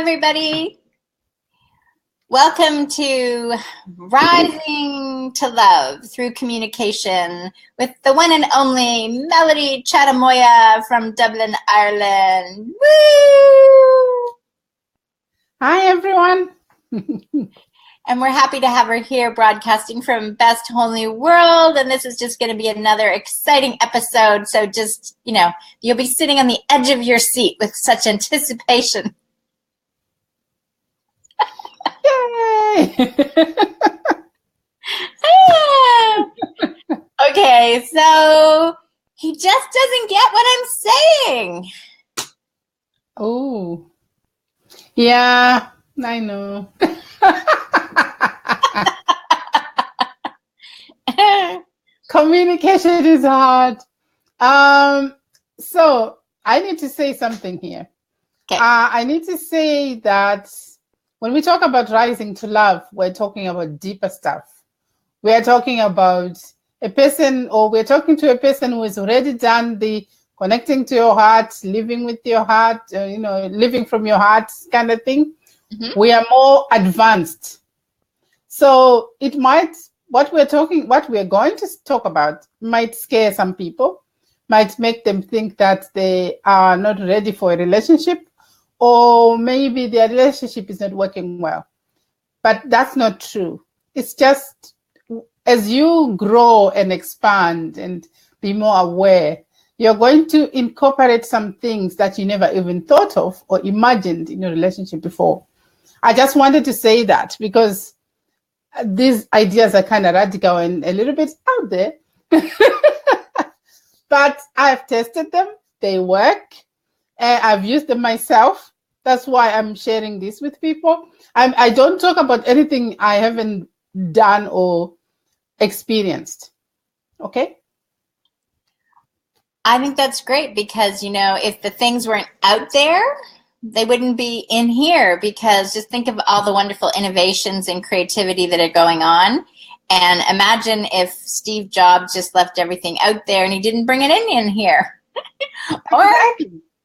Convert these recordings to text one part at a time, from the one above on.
everybody. Welcome to Rising to Love Through Communication with the one and only Melody Chatamoya from Dublin, Ireland. Woo! Hi, everyone. And we're happy to have her here broadcasting from Best Whole New World. And this is just going to be another exciting episode. So just, you'll be sitting on the edge of your seat with such anticipation. Yay! Okay, so he just doesn't get what I'm saying. Oh, yeah, I know. Communication is hard. So I need to say something here. Okay. I need to say that when we talk about rising to love, we're talking about deeper stuff. We're talking about a person, or we're talking to a person who has already done the connecting to your heart, living with your heart, living from your heart kind of thing. Mm-hmm. We are more advanced. So it might, what we're going to talk about might scare some people, might make them think that they are not ready for a relationship, or maybe their relationship is not working well. But that's not true. It's just as you grow and expand and be more aware, you're going to incorporate some things that you never even thought of or imagined in your relationship before. I just wanted to say that because these ideas are kind of radical and a little bit out there. But I've tested them. They work. I've used them myself. That's why I'm sharing this with people. I don't talk about anything I haven't done or experienced. Okay? I think that's great because, if the things weren't out there, they wouldn't be in here, because just think of all the wonderful innovations and creativity that are going on. And imagine if Steve Jobs just left everything out there and he didn't bring it in here. Or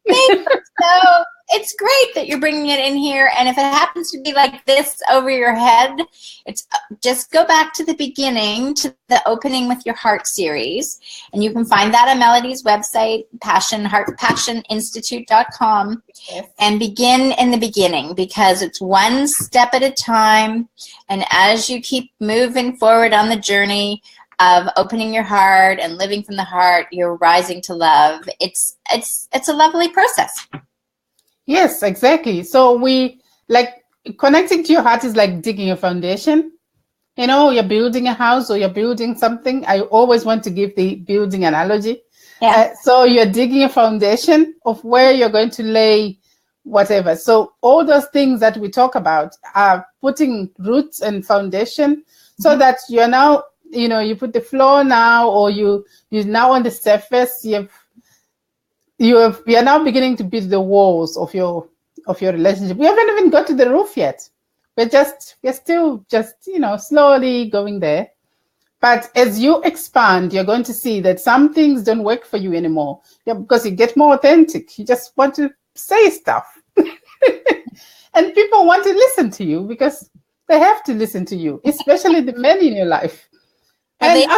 maybe so. It's great that you're bringing it in here. And if it happens to be like this over your head, it's just go back to the beginning, to the Opening with Your Heart series. And you can find that on Melody's website, passioninstitute.com. Yes. And begin in the beginning, because it's one step at a time. And as you keep moving forward on the journey of opening your heart and living from the heart, you're rising to love. It's a lovely process. Yes, exactly. So connecting to your heart is like digging a foundation. You're building a house or you're building something. I always want to give the building analogy. Yeah. So you're digging a foundation of where you're going to lay whatever. So all those things that we talk about are putting roots and foundation, so that you're now, you put the floor now, or you're now on the surface. You are now beginning to build the walls of your relationship. We haven't even got to the roof yet. We're still slowly going there. But as you expand, you're going to see that some things don't work for you anymore. Because you get more authentic. You just want to say stuff. And people want to listen to you because they have to listen to you, especially the men in your life. And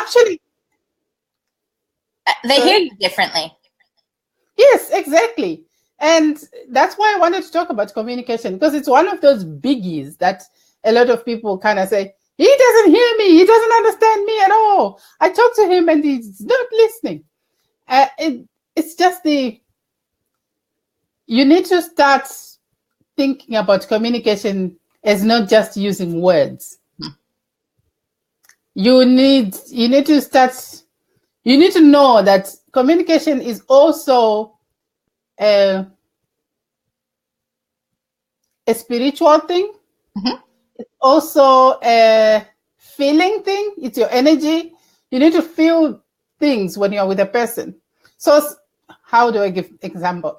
they hear you differently. Yes, exactly. And that's why I wanted to talk about communication, because it's one of those biggies that a lot of people kind of say, he doesn't hear me. He doesn't understand me at all. I talk to him and he's not listening. It's just you need to start thinking about communication as not just using words. You need to know that communication is also a spiritual thing. Mm-hmm. It's also a feeling thing. It's your energy. You need to feel things when you're with a person. So how do I give example?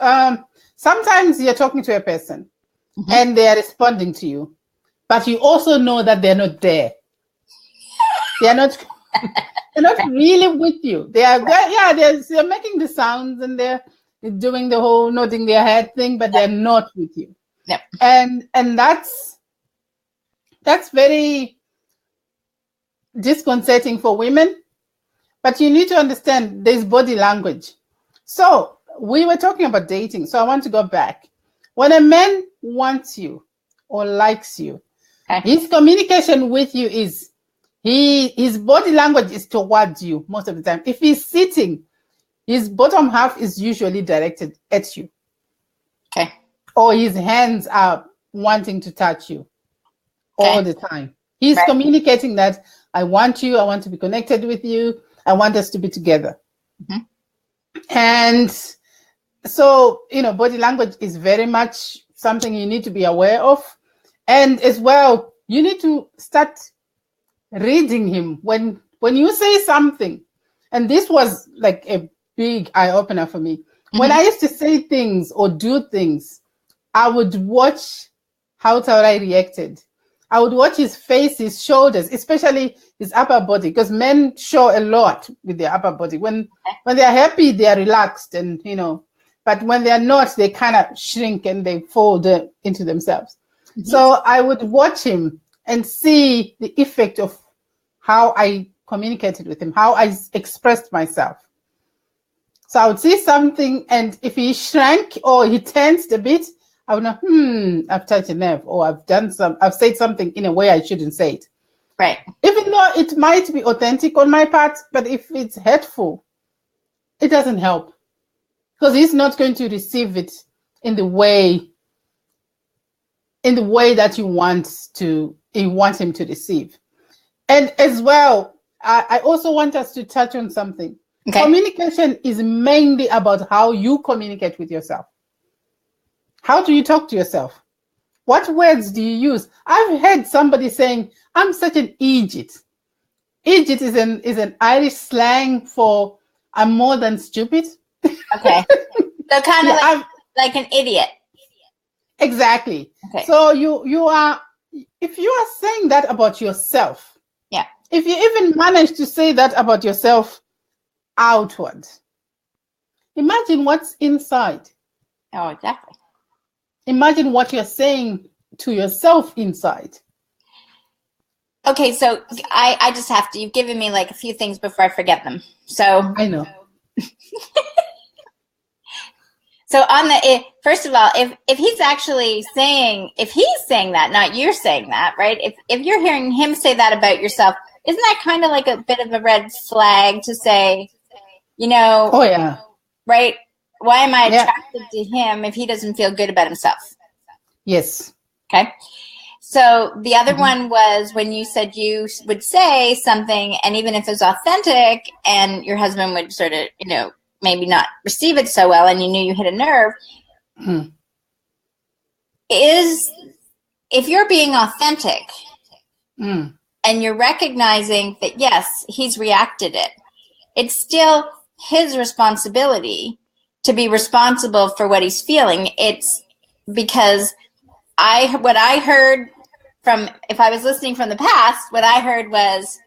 Sometimes you're talking to a person, mm-hmm. and they are responding to you, but you also know that they're not there. They're not really with you. They're making the sounds and they're doing the whole nodding their head thing, but they're not with you. Yep. And that's very disconcerting for women. But you need to understand there's body language. So we were talking about dating. So I want to go back. When a man wants you or likes you, Okay. his communication with you is his body language is towards you most of the time. If he's sitting, his bottom half is usually directed at you. Okay. Or his hands are wanting to touch you all the time. He's Right. communicating that I want you, I want to be connected with you, I want us to be together. Mhm. And so, body language is very much something you need to be aware of. And as well, you need to start reading him when you say something. And this was like a big eye-opener for me. When I used to say things or do things, I would watch how Taurai reacted. I would watch his face, his shoulders, especially his upper body, because men show a lot with their upper body. When they're happy, they're relaxed, and but when they're not, they kind of shrink and they fold into themselves. So I would watch him and see the effect of how I communicated with him, how I expressed myself. So I would see something, and if he shrank or he tensed a bit, I would know, I've touched a nerve, or I've said something in a way I shouldn't say it. Right. Even though it might be authentic on my part, but if it's hurtful, it doesn't help, because he's not going to receive it in the way that you want him to receive. And as well, I also want us to touch on something. Okay. Communication is mainly about how you communicate with yourself. How do you talk to yourself? What words do you use? I've heard somebody saying, I'm such an idiot. Idiot is an Irish slang for I'm more than stupid. Okay. So kind of like an idiot. Exactly. Okay. So you are, if you are saying that about yourself, yeah. If you even manage to say that about yourself outward, imagine what's inside. Oh, exactly. Imagine what you're saying to yourself inside. Okay, so I just have to, you've given me like a few things before I forget them. So I know. So first of all, if he's actually saying, if he's saying that, not you're saying that, right? If you're hearing him say that about yourself, isn't that kind of like a bit of a red flag to say, oh yeah, right? Why am I attracted to him if he doesn't feel good about himself? Yes. Okay. So the other one was when you said you would say something, and even if it's authentic and your husband would sort of, maybe not receive it so well, and you knew you hit a nerve, if you're being authentic and you're recognizing that, yes, he's reacted it, it's still his responsibility to be responsible for what he's feeling. It's because what I heard from, if I was listening from the past, what I heard was,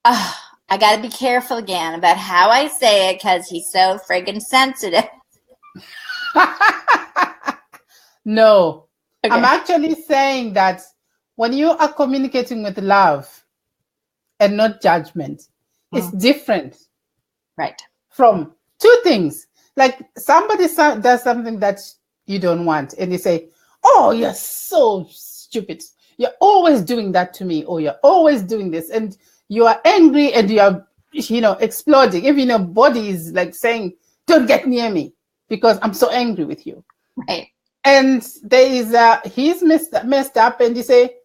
I got to be careful again about how I say it because he's so friggin' sensitive. No. Okay. I'm actually saying that when you are communicating with love and not judgment, it's different. Right. From two things. Like somebody does something that you don't want, and you say, oh, you're so stupid. You're always doing that to me, or you're always doing this. And you are angry and you are, exploding. Even your body is like saying, don't get near me because I'm so angry with you. Right. And there is, he's messed up, and you say,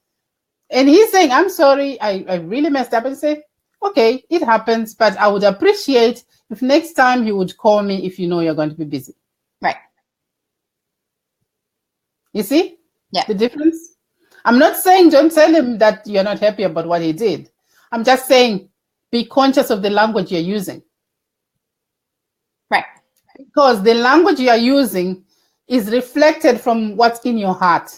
and he's saying, I'm sorry, I really messed up. And you say, okay, it happens, but I would appreciate if next time he would call me if you know you're going to be busy. Right. You see? Yeah. The difference? I'm not saying don't tell him that you're not happy about what he did. I'm just saying be conscious of the language you're using. Right. Because the language you are using is reflected from what's in your heart.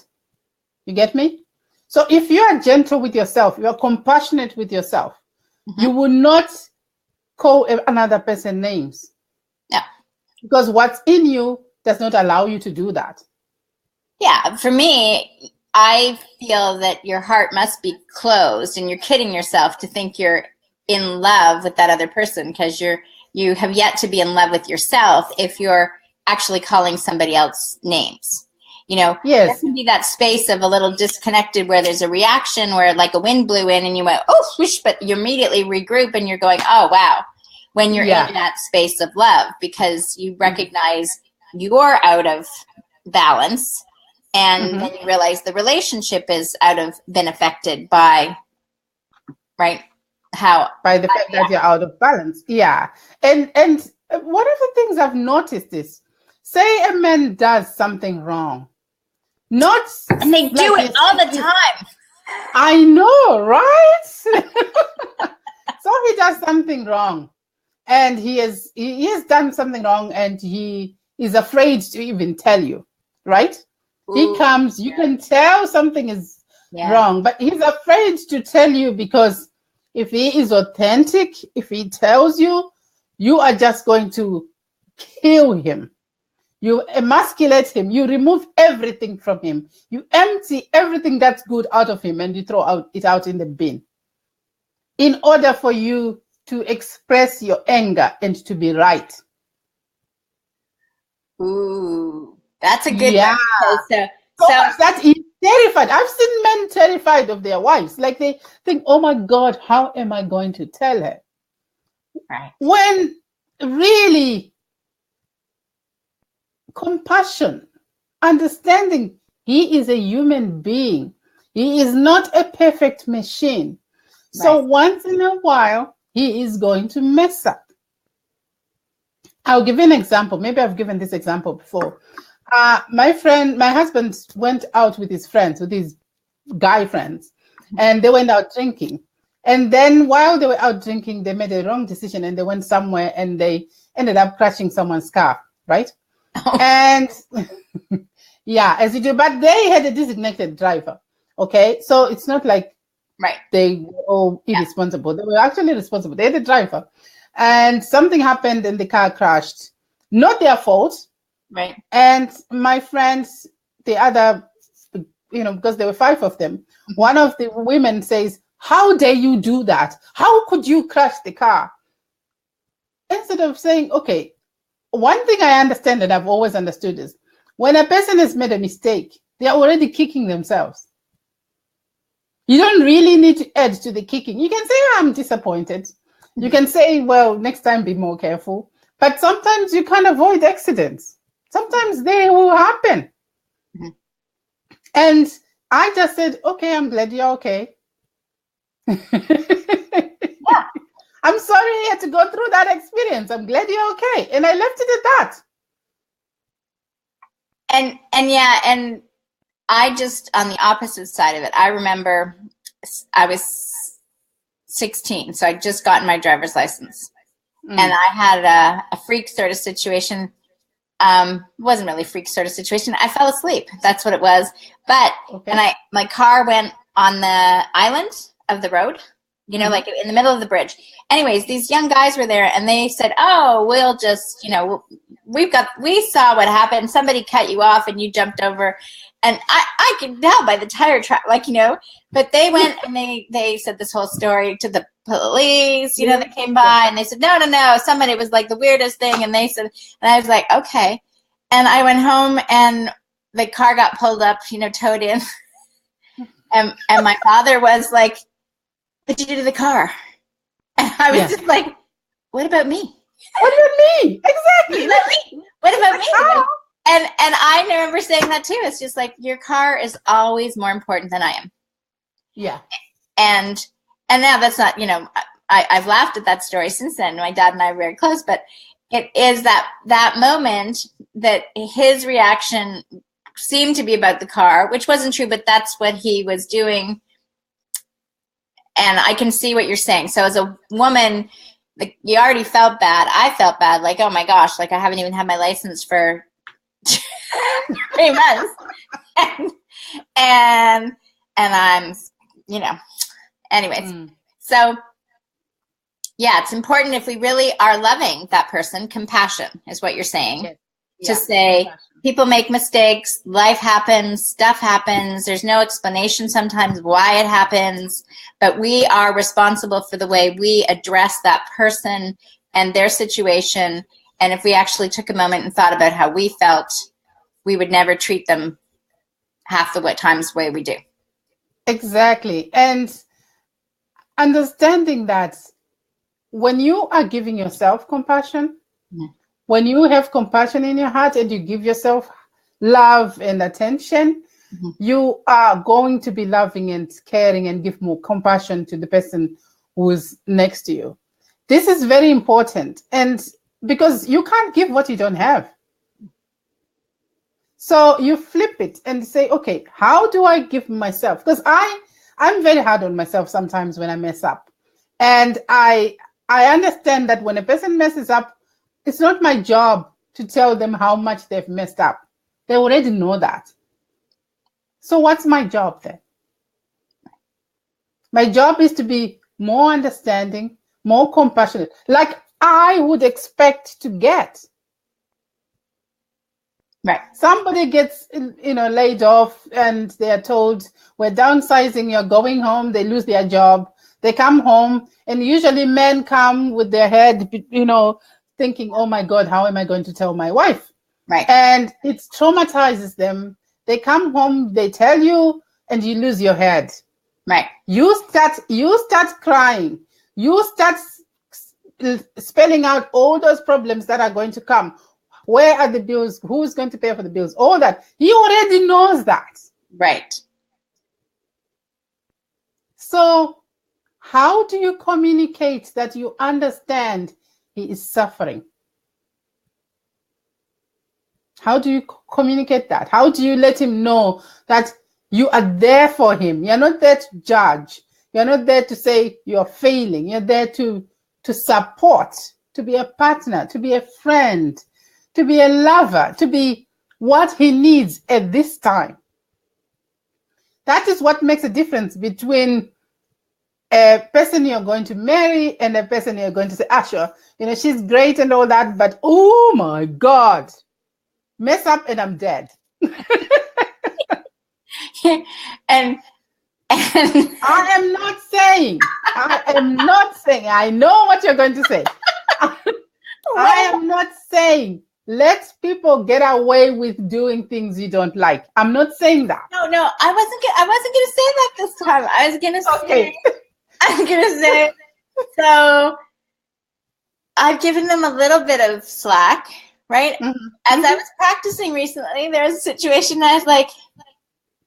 You get me? So if you are gentle with yourself, you are compassionate with yourself, you will not call another person names. Yeah. Because what's in you does not allow you to do that. Yeah, for me, I feel that your heart must be closed and you're kidding yourself to think you're in love with that other person, because you have yet to be in love with yourself if you're actually calling somebody else names. You know, there Yes. can be that space of a little disconnected where there's a reaction where like a wind blew in and you went, oh, whoosh, but you immediately regroup and you're going, oh, wow, when you're Yeah. in that space of love, because you recognize you're out of balance. And then you realize the relationship is been affected by, right? By the fact that you're out of balance. Yeah. And one of the things I've noticed is, say a man does something wrong. Not And they do it all the time. I know, right? So he does something wrong. And he has done something wrong and he is afraid to even tell you, right? He comes, you can tell something is wrong, but he's afraid to tell you because if he is authentic, if he tells you, you are just going to kill him. You emasculate him. You remove everything from him. You empty everything that's good out of him and you throw it out in the bin in order for you to express your anger and to be right. Ooh, that's a good one. So that is terrified. I've seen men terrified of their wives. Like they think, oh my God, how am I going to tell her? Right. When really compassion, understanding he is a human being. He is not a perfect machine. Right. So once in a while, he is going to mess up. I'll give you an example. Maybe I've given this example before. My husband went out with his friends, with his guy friends, and they went out drinking. And then while they were out drinking, they made a wrong decision and they went somewhere and they ended up crashing someone's car, right? Oh. And yeah, as you do, but they had a designated driver. Okay, so it's not like they were all irresponsible. They were actually responsible. They had a driver. And something happened and the car crashed. Not their fault. Right. And my friends, the other, because there were 5 of them, one of the women says, how dare you do that? How could you crash the car? Instead of saying, okay, one thing I understand and I've always understood is when a person has made a mistake, they're already kicking themselves. You don't really need to add to the kicking. You can say, I'm disappointed. You can say, well, next time be more careful. But sometimes you can't avoid accidents. Sometimes they will happen. Mm-hmm. And I just said, okay, I'm glad you're okay. Yeah. I'm sorry you had to go through that experience. I'm glad you're okay. And I left it at that. And I just, on the opposite side of it, I remember I was 16, so I just gotten my driver's license. And I had a freak sort of situation. Wasn't really a freak sort of situation. I fell asleep. That's what it was. But and my car went on the island of the road, like in the middle of the bridge. Anyways, these young guys were there and they said, oh, we'll just, we saw what happened. Somebody cut you off and you jumped over. And I could tell by the tire track, but they went and they said this whole story to the police, that came by and they said, no, somebody was like the weirdest thing. And they said, and I was like, okay. And I went home and the car got pulled up, towed in. And my father was like, what'd you do to the car? And I was just like, what about me? What about me? Exactly. What about me? Oh. And I remember saying that too. It's just like, your car is always more important than I am. Yeah. And now that's not, I've laughed at that story since then. My dad and I are very close, but it is that moment that his reaction seemed to be about the car, which wasn't true, but that's what he was doing. And I can see what you're saying. So as a woman, you already felt bad. I felt bad. Like, oh my gosh, I haven't even had my license for 3 months. And I'm, anyways. So yeah, it's important if we really are loving that person. Compassion is what you're saying. Yes. to say people make mistakes, life happens, stuff happens, there's no explanation sometimes why it happens, but we are responsible for the way we address that person and their situation. And if we actually took a moment and thought about how we felt, we would never treat them half the times the way we do. Exactly. And understanding that when you are giving yourself compassion, when you have compassion in your heart and you give yourself love and attention, you are going to be loving and caring and give more compassion to the person who is next to you. This is very important. And because you can't give what you don't have. So you flip it and say, okay, how do I give myself? Because I'm very hard on myself sometimes when I mess up. And I understand that when a person messes up, it's not my job to tell them how much they've messed up. They already know that. So what's my job then? My job is to be more understanding, more compassionate, like I would expect to get. Right. Somebody gets, laid off and they're told, we're downsizing, you're going home, they lose their job. They come home and usually men come with their head, thinking, oh my God, how am I going to tell my wife? Right. And it traumatizes them. They come home, they tell you, and you lose your head. Right. You start crying. You start spelling out all those problems that are going to come. Where are the bills? Who's going to pay for the bills? All that. He already knows that. Right. So how do you communicate that you understand he is suffering? How do you communicate that? How do you let him know that you are there for him? You're not there to judge. You're not there to say you're failing. You're there to support, to be a partner, to be a friend, to be a lover, to be what he needs at this time. That is what makes a difference between a person you're going to marry and a person you're going to say, sure, she's great and all that, but oh my God, mess up and I'm dead. and I am not saying, I know what you're going to say. I am not saying let people get away with doing things you don't like. I'm not saying that. No, I wasn't gonna say that this time. I was gonna say, I'm gonna say, so I've given them a little bit of slack, right? Mm-hmm. As I was practicing recently, there was a situation I was like,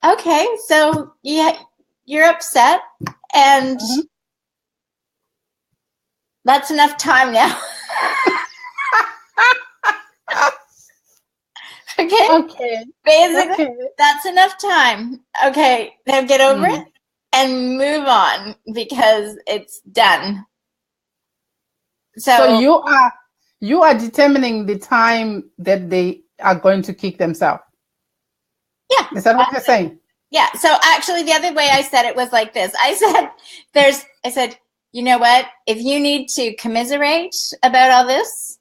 okay, so yeah, you're upset, and that's enough time now. Okay. Basically, that's enough time. Okay, now get over it and move on because it's done. So you are determining the time that they are going to kick themselves. Yeah. Is that what you're saying? Yeah. So actually the other way I said it was like this. I said, you know what? If you need to commiserate about all this,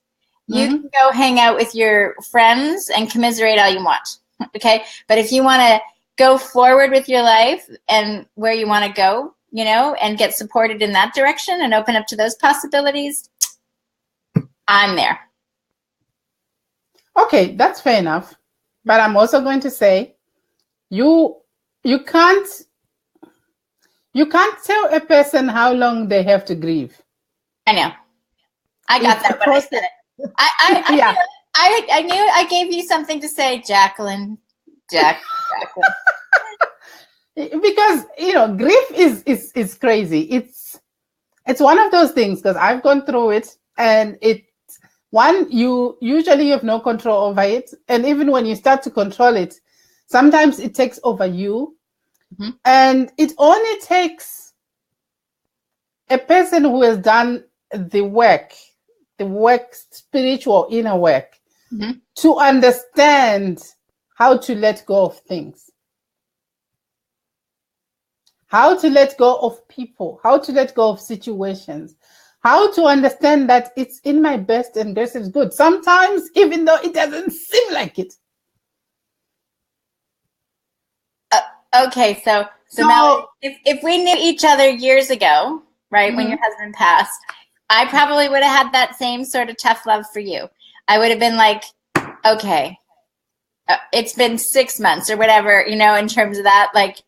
you can go hang out with your friends and commiserate all you want. Okay. But if you want to go forward with your life and where you want to go, and get supported in that direction and open up to those possibilities, I'm there. Okay, that's fair enough. But I'm also going to say you can't tell a person how long they have to grieve. I know. I got that when I said it. I knew I gave you something to say, Jacqueline. Jacqueline. Because grief is crazy. It's one of those things because I've gone through it, and you usually have no control over it, and even when you start to control it, sometimes it takes over you, and it only takes a person who has done the work, spiritual inner work, to understand how to let go of things, how to let go of people, how to let go of situations, how to understand that it's in my best and this is good. Sometimes, even though it doesn't seem like it. Okay, so Melody, if we knew each other years ago, right, when your husband passed, I probably would have had that same sort of tough love for you. I would have been like, okay, it's been 6 months or whatever, in terms of that, like,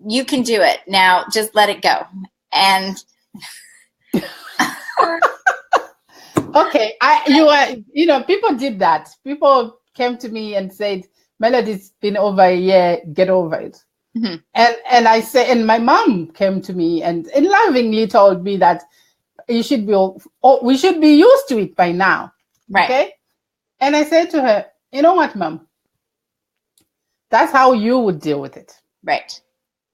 you can do it now, just let it go. And okay, people did that. People came to me and said, Melody's been over a year, get over it. Mm-hmm. And I say, and my mom came to me and lovingly told me that we should be used to it by now. Right. Okay. And I said to her, you know what, Mom? That's how you would deal with it. Right.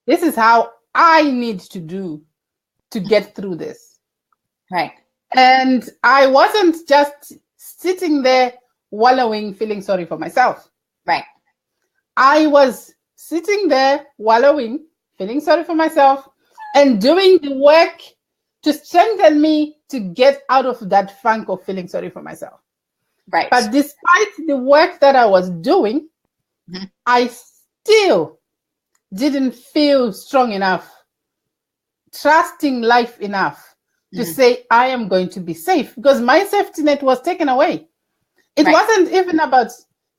This is how I need to do to get through this. Right. And I wasn't just sitting there wallowing, feeling sorry for myself. Right. I was sitting there wallowing, feeling sorry for myself, and doing the work to strengthen me to get out of that funk of feeling sorry for myself. Right. But despite the work that I was doing, I still didn't feel strong enough, trusting life enough to say I am going to be safe, because my safety net was taken away. It wasn't even about,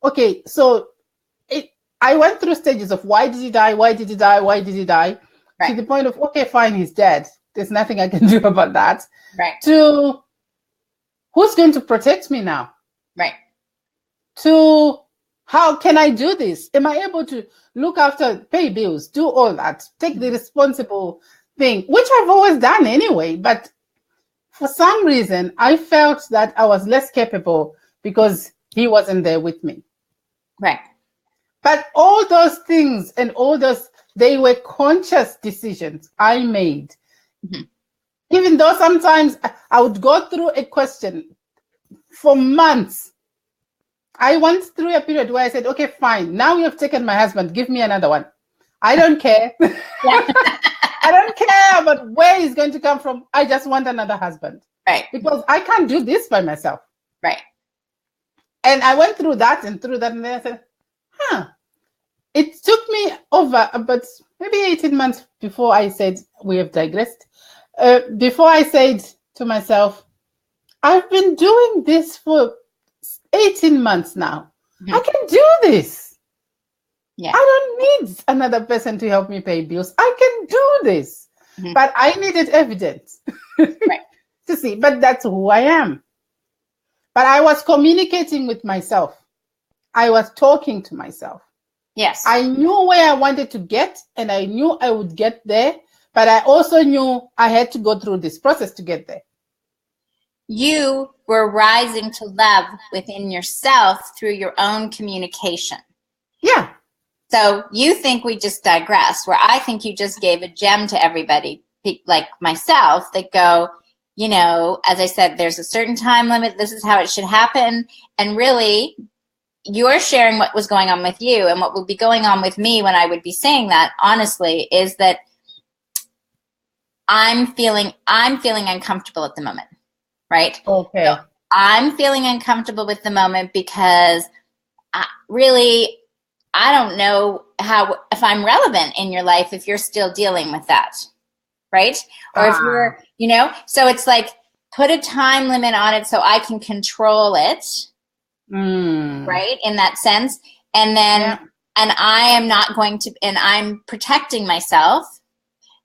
okay, so I went through stages of why did he die, to the point of, okay, fine, he's dead. There's nothing I can do about that. Right. To who's going to protect me now? Right. To how can I do this? Am I able to look after, pay bills, do all that, take the responsible thing, which I've always done anyway. But for some reason, I felt that I was less capable because he wasn't there with me. Right. But all those things and they were conscious decisions I made. Mm-hmm. Even though sometimes I would go through a question for months. I went through a period where I said, okay, fine. Now you have taken my husband. Give me another one. I don't care. I don't care about where he's going to come from. I just want another husband. Right. Because I can't do this by myself. Right. And I went through that, and then I said, it took me over about maybe 18 months before I said, we have digressed. Before I said to myself, I've been doing this for 18 months now. Mm-hmm. I can do this. Yeah. I don't need another person to help me pay bills. I can do this. Mm-hmm. But I needed evidence to see. But that's who I am. But I was communicating with myself. I was talking to myself. Yes. I knew where I wanted to get, and I knew I would get there. But I also knew I had to go through this process to get there. You were rising to love within yourself through your own communication. Yeah. So you think we just digress, where I think you just gave a gem to everybody, like myself, that go, as I said, there's a certain time limit. This is how it should happen. And really, you're sharing what was going on with you, and what would be going on with me when I would be saying that, honestly, is that I'm feeling uncomfortable at the moment. Right? Okay. So I'm feeling uncomfortable with the moment because I don't know if I'm relevant in your life if you're still dealing with that. Right? Or if you're, so it's like, put a time limit on it so I can control it. Right? In that sense. And then, and I am not going to, and I'm protecting myself.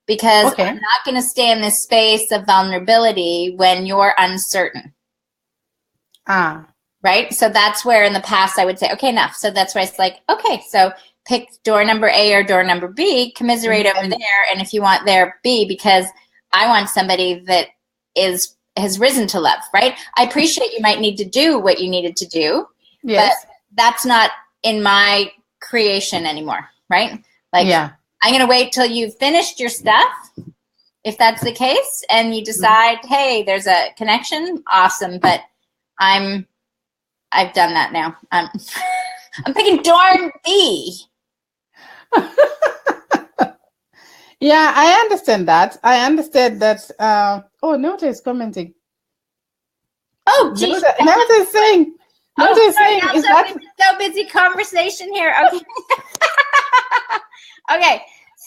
Because I'm not going to stay in this space of vulnerability when you're uncertain. Right? So that's where in the past I would say, okay, enough. So that's where it's like, okay, so pick door number A or door number B, commiserate over there. And if you want there, B, because I want somebody that has risen to love, right? I appreciate you might need to do what you needed to do. Yes. But that's not in my creation anymore, right? Like, I'm going to wait till you've finished your stuff, if that's the case, and you decide, hey, there's a connection, awesome, but I've done that now. I'm picking darn B. Yeah, I understand that. I understand that. Oh, Nota is commenting. Oh, geez. Nota is saying. Nota is saying. Is that so busy conversation here? Okay. Okay.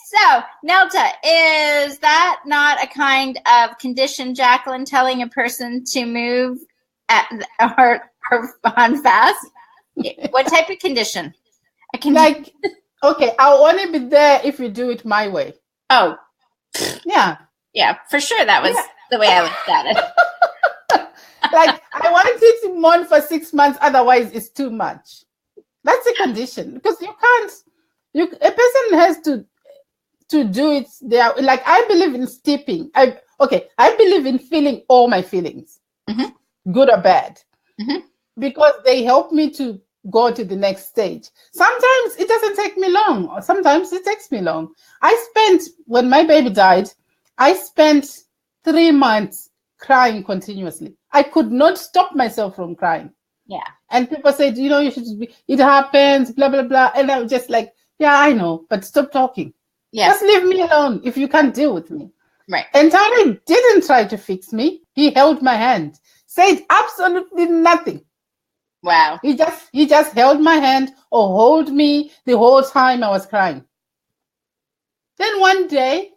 So, Nelta, is that not a kind of condition, Jacqueline, telling a person to move or on fast? What type of condition? Like, okay, I'll only be there if you do it my way. Oh. Yeah. Yeah, for sure. That was the way I looked at it. Like, I want you to mourn for 6 months, otherwise it's too much. That's a condition, because you can't. A person has to do it there. Like, I believe in steeping. I believe in feeling all my feelings, good or bad, because they help me to go to the next stage. Sometimes it doesn't take me long, or sometimes it takes me long. When my baby died, I spent 3 months crying continuously. I could not stop myself from crying. Yeah. And people said, you should it happens, blah, blah, blah. And I was just like, yeah, I know, but stop talking. Yeah. Just leave me alone if you can't deal with me. Right. And Tony didn't try to fix me. He held my hand, said absolutely nothing. Wow. He just held my hand or hold me the whole time I was crying. Then one day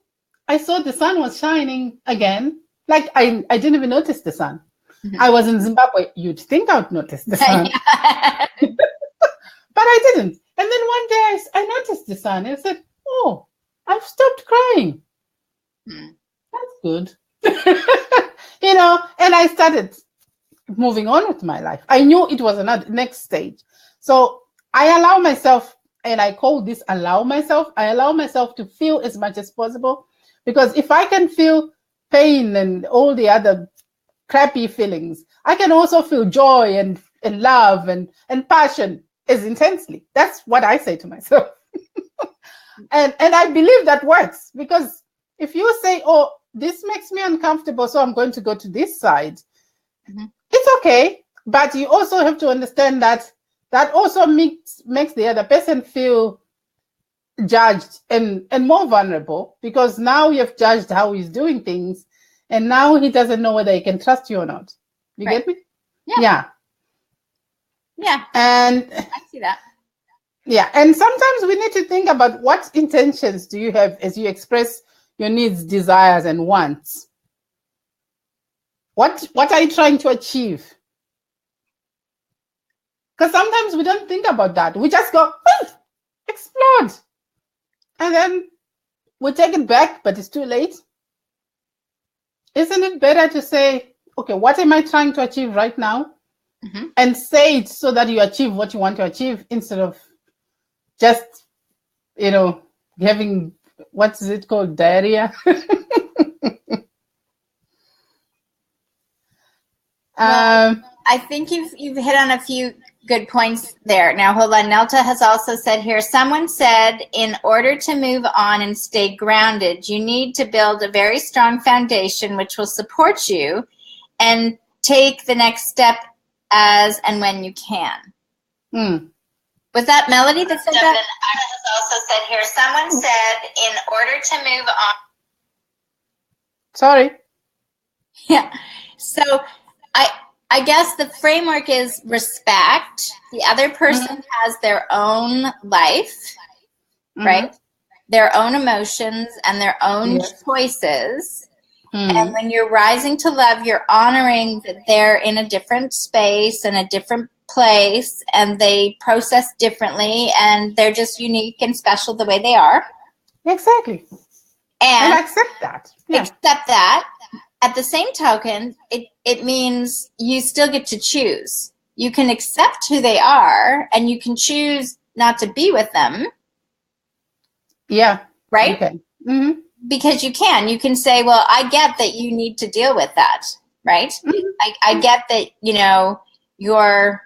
I saw the sun was shining again. Like, I didn't even notice the sun. I was in Zimbabwe. You'd think I would notice the sun. But I didn't. And then one day I noticed the sun. And I said, oh, I've stopped crying. That's good. And I started moving on with my life. I knew it was another next stage. So I allow myself, and I call this I allow myself to feel as much as possible. Because if I can feel pain and all the other crappy feelings, I can also feel joy and love and passion as intensely. That's what I say to myself. and I believe that works, because if you say, oh, this makes me uncomfortable, so I'm going to go to this side, it's okay. But you also have to understand that also makes the other person feel judged and more vulnerable, because now you've judged how he's doing things, and now he doesn't know whether he can trust you or not. You get me? Yeah. And I see that. Yeah. And sometimes we need to think about, what intentions do you have as you express your needs, desires, and wants? What are you trying to achieve? Because sometimes we don't think about that. We just go, explode. And then we take it back, but it's too late. Isn't it better to say, okay, what am I trying to achieve right now? And say it so that you achieve what you want to achieve, instead of just, having, what's it called, diarrhea? I think you've hit on a few good points there. Now, hold on. Nelta has also said here, someone said, in order to move on and stay grounded, you need to build a very strong foundation which will support you and take the next step as and when you can. Was that Melody that said that? Anna has also said here, someone said, in order to move on. Sorry. Yeah. So I guess the framework is respect. The other person has their own life, right? Their own emotions and their own choices. And when you're rising to love, you're honoring that they're in a different space and a different place, and they process differently, and they're just unique and special the way they are. Exactly. And accept that. Yeah. Accept that. At the same token, it means you still get to choose. You can accept who they are, and you can choose not to be with them. Yeah. Right? Okay. Because you can say, well, I get that you need to deal with that, right? I get that, you're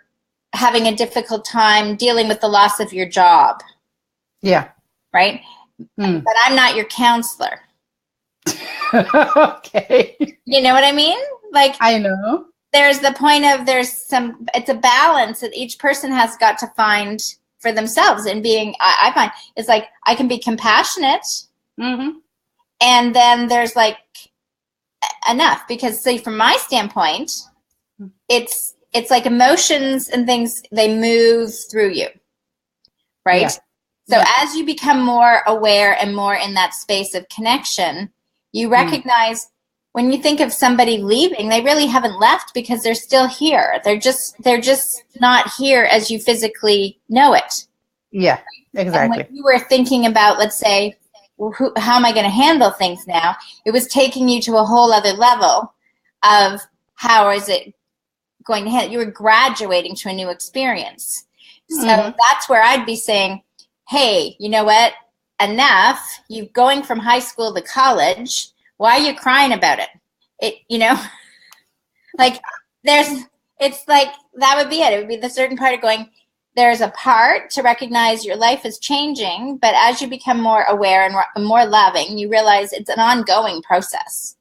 having a difficult time dealing with the loss of your job. Yeah. Right? But I'm not your counselor. Okay. You know what I mean? Like, I know. There's the point of, it's a balance that each person has got to find for themselves. And I find, it's like, I can be compassionate. And then there's like enough, because see, from my standpoint, it's like emotions and things, they move through you, right? Yeah. So Yeah. as you become more aware and more in that space of connection, you recognize when you think of somebody leaving, they really haven't left because they're still here. They're just not here as you physically know it. Yeah, exactly. And when you were thinking about, let's say, well, how am I going to handle things now? It was taking you to a whole other level of how is it going to handle. You were graduating to a new experience. So that's where I'd be saying, hey, you know what? Enough. You're going from high school to college. Why are you crying about it? Like it's like that would be it. It would be the certain part of going, there's a part to recognize your life is changing, but as you become more aware and more loving, you realize it's an ongoing process.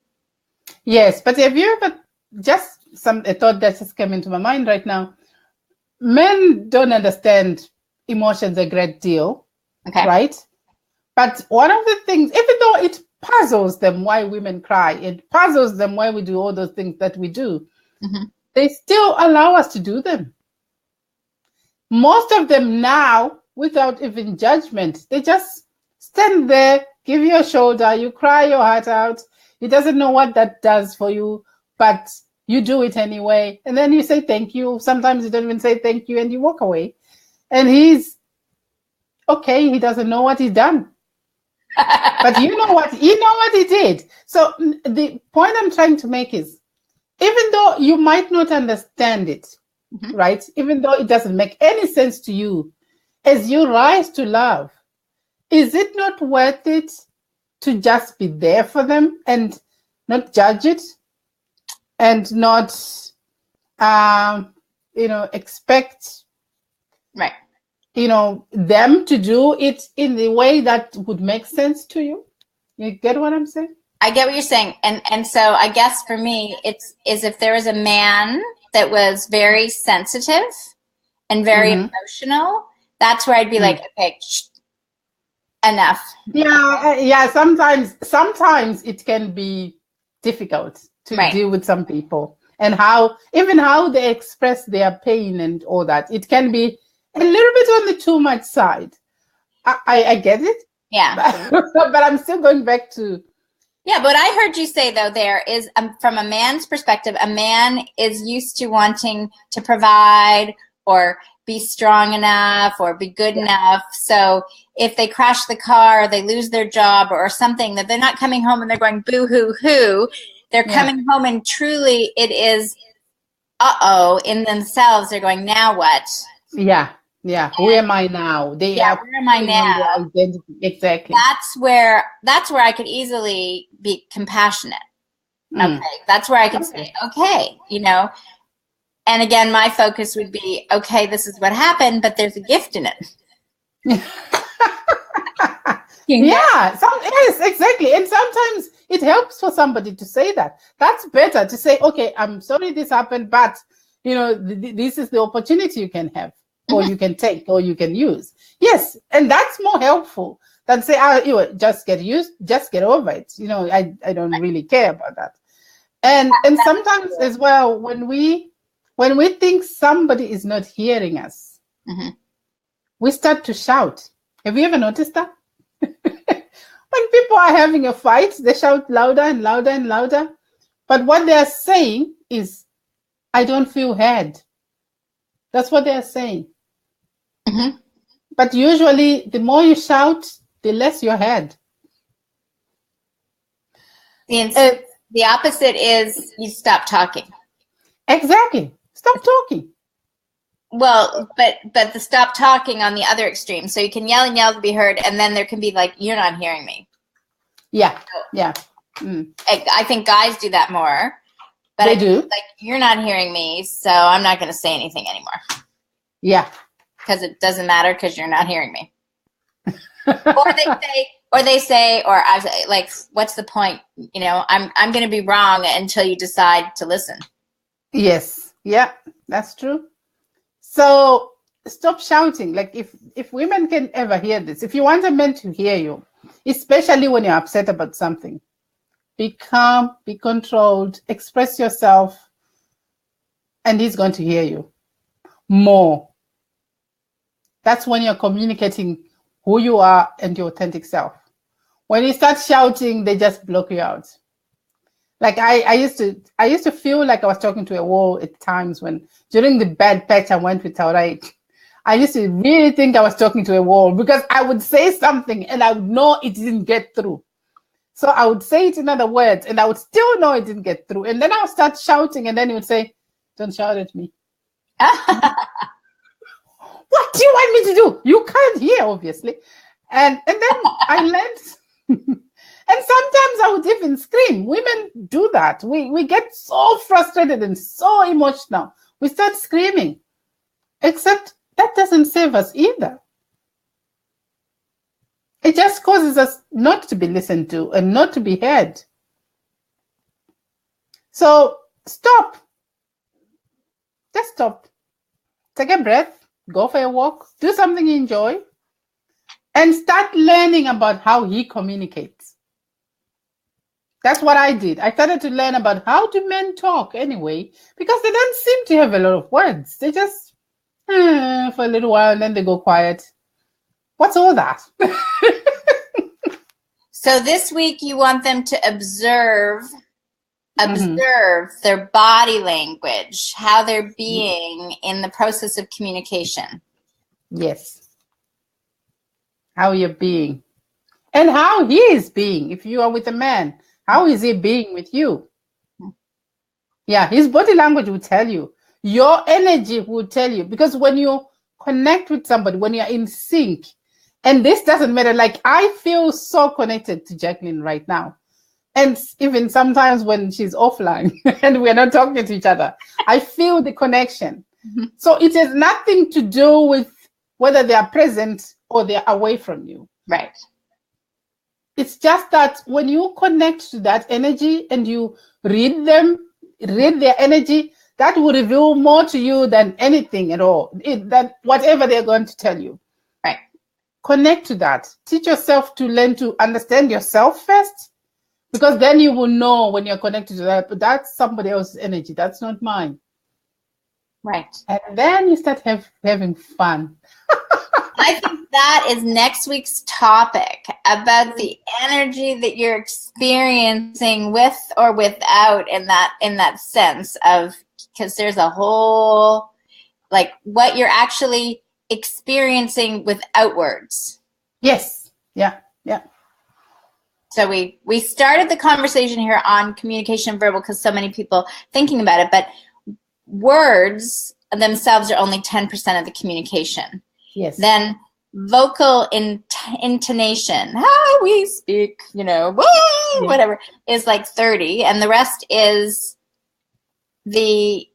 Yes, but have you ever, just a thought that just came into my mind right now. Men don't understand emotions a great deal, right? But one of the things, even though it puzzles them why women cry, it puzzles them why we do all those things that we do, they still allow us to do them. Most of them now, without even judgment, they just stand there, give you a shoulder, you cry your heart out. He doesn't know what that does for you, but you do it anyway. And then you say thank you. Sometimes you don't even say thank you and you walk away. And he's okay, he doesn't know what he's done. But you know what he did. So the point I'm trying to make is, even though you might not understand it, right? Even though it doesn't make any sense to you, as you rise to love, is it not worth it to just be there for them and not judge it and not, expect, right? Them to do it in the way that would make sense to you? You get what I'm saying? I get what you're saying. And so I guess for me, is if there was a man that was very sensitive and very emotional, that's where I'd be like, okay, enough. Yeah. Sometimes it can be difficult to deal with some people, and how they express their pain and all that. It can be a little bit on the too much side. I get it. Yeah. But I'm still going back to. Yeah, but I heard you say, though, there is, from a man's perspective, a man is used to wanting to provide or be strong enough or be good enough. So if they crash the car or they lose their job or something, that they're not coming home and they're going boo-hoo-hoo. They're coming home and truly it is uh-oh in themselves. They're going, now what? Yeah. Who am I now? Where am I now? Exactly. That's where I could easily be compassionate. Okay. That's where I could say, okay, and again, my focus would be, okay, this is what happened, but there's a gift in it. Yes, exactly. And sometimes it helps for somebody to say that. That's better to say, okay, I'm sorry this happened, but this is the opportunity you can have, or you can take, or you can use. Yes, and that's more helpful than say, just get over it. I don't really care about that. And sometimes as well, when we think somebody is not hearing us, we start to shout. Have you ever noticed that? When people are having a fight, they shout louder and louder and louder. But what they are saying is, I don't feel heard. That's what they are saying. But usually, the more you shout, the less you're heard. The opposite is you stop talking. Exactly. Stop talking. Well, but the stop talking on the other extreme. So you can yell and yell to be heard, and then there can be like, you're not hearing me. Yeah. I think guys do that more. But they do. Like, you're not hearing me, so I'm not going to say anything anymore. Yeah. Because it doesn't matter because you're not hearing me. or they say, I say, like, what's the point? I'm going to be wrong until you decide to listen. Yes. Yeah, that's true. So stop shouting. Like if women can ever hear this, if you want a man to hear you, especially when you're upset about something. Be calm, be controlled, express yourself, and he's going to hear you more. That's when you're communicating who you are and your authentic self. When you start shouting, they just block you out. Like I used to feel like I was talking to a wall at times when during the bad patch I went with Taurite. I used to really think I was talking to a wall because I would say something and I would know it didn't get through. So I would say it in other words and I would still know it didn't get through. And then I would start shouting and then he would say, "Don't shout at me." What do you want me to do? You can't hear, obviously. And then I learned, and sometimes I would even scream. Women do that. We get so frustrated and so emotional. We start screaming. Except that doesn't save us either. It just causes us not to be listened to and not to be heard. So stop. Just stop. Take a breath. Go for a walk. Do something you enjoy. And start learning about how he communicates. That's what I did. I started to learn about how do men talk anyway, because they don't seem to have a lot of words. They just, for a little while, and then they go quiet. What's all that? So this week you want them to observe their body language, how they're being in the process of communication. Yes. How you're being. And how he is being. If you are with a man, how is he being with you? Yeah, his body language will tell you. Your energy will tell you. Because when you connect with somebody, when you're in sync, and this doesn't matter, like I feel so connected to Jacqueline right now. And even sometimes when she's offline and we're not talking to each other, I feel the connection. Mm-hmm. So it has nothing to do with whether they are present or they're away from you. Right. It's just that when you connect to that energy and you read their energy, that will reveal more to you than anything at all, than whatever they're going to tell you. Right. Connect to that. Teach yourself to learn to understand yourself first, because then you will know when you're connected to that, but that's somebody else's energy. That's not mine. Right. And then you start having fun. I think that is next week's topic, about the energy that you're experiencing with or without in that sense of, because there's a whole, like what you're actually experiencing without words. Yes. Yeah. Yeah. So we started the conversation here on communication verbal because so many people thinking about it, but words themselves are only 10% of the communication. Yes. Then vocal intonation, how we speak, whatever, is like 30, and the rest is the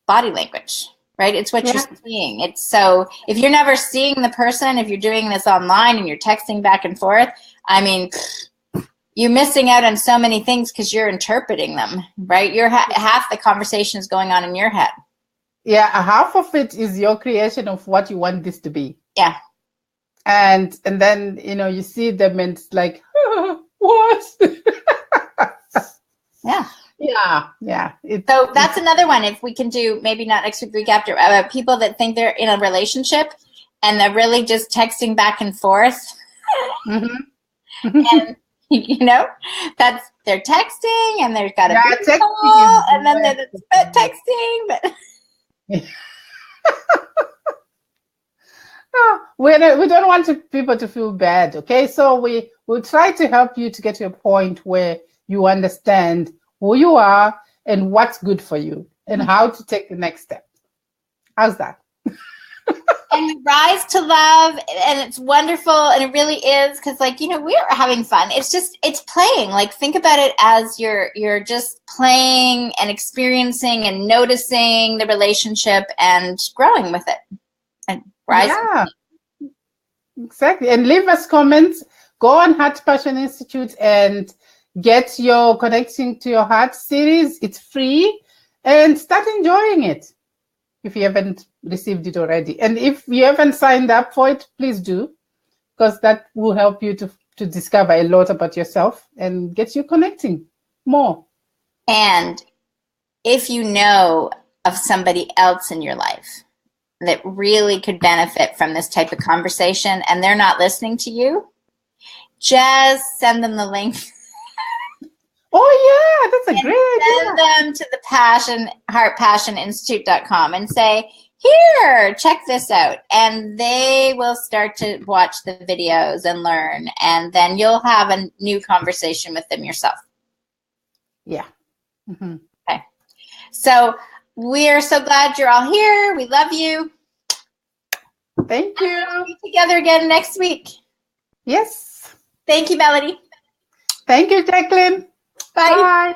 body language, right? It's what you're seeing. It's so if you're never seeing the person, if you're doing this online and you're texting back and forth, I mean, you're missing out on so many things because you're interpreting them, right? You're half the conversation is going on in your head. Yeah, half of it is your creation of what you want this to be. Yeah. And then, you see them and it's like, what? Yeah. Yeah. Yeah. So that's another one. If we can do, maybe not next week after, about people that think they're in a relationship and they're really just texting back and forth. Mm-hmm. And, that's they're texting and they've got a video call and then they're texting, but... we don't want people to feel bad, okay? So we'll try to help you to get to a point where you understand who you are and what's good for you and how to take the next step. How's that? And you rise to love, and it's wonderful, and it really is, because we're having fun. It's playing. Like, think about it as you're just playing and experiencing and noticing the relationship and growing with it and rising. Yeah, exactly. And leave us comments. Go on Heart Passion Institute and get your Connecting to Your Heart series. It's free, and start enjoying it if you haven't received it already. And if you haven't signed up for it, please do, because that will help you to to discover a lot about yourself and gets you connecting more. And if you know of somebody else in your life that really could benefit from this type of conversation and they're not listening to you, just send them the link. Oh, yeah, that's a great idea. Send them to the heartpassioninstitute.com and say, here, check this out. And they will start to watch the videos and learn. And then you'll have a new conversation with them yourself. Yeah. Mm-hmm. Okay. So we're so glad you're all here. We love you. Thank you. We'll be together again next week. Yes. Thank you, Melody. Thank you, Jacqueline. Bye. Bye.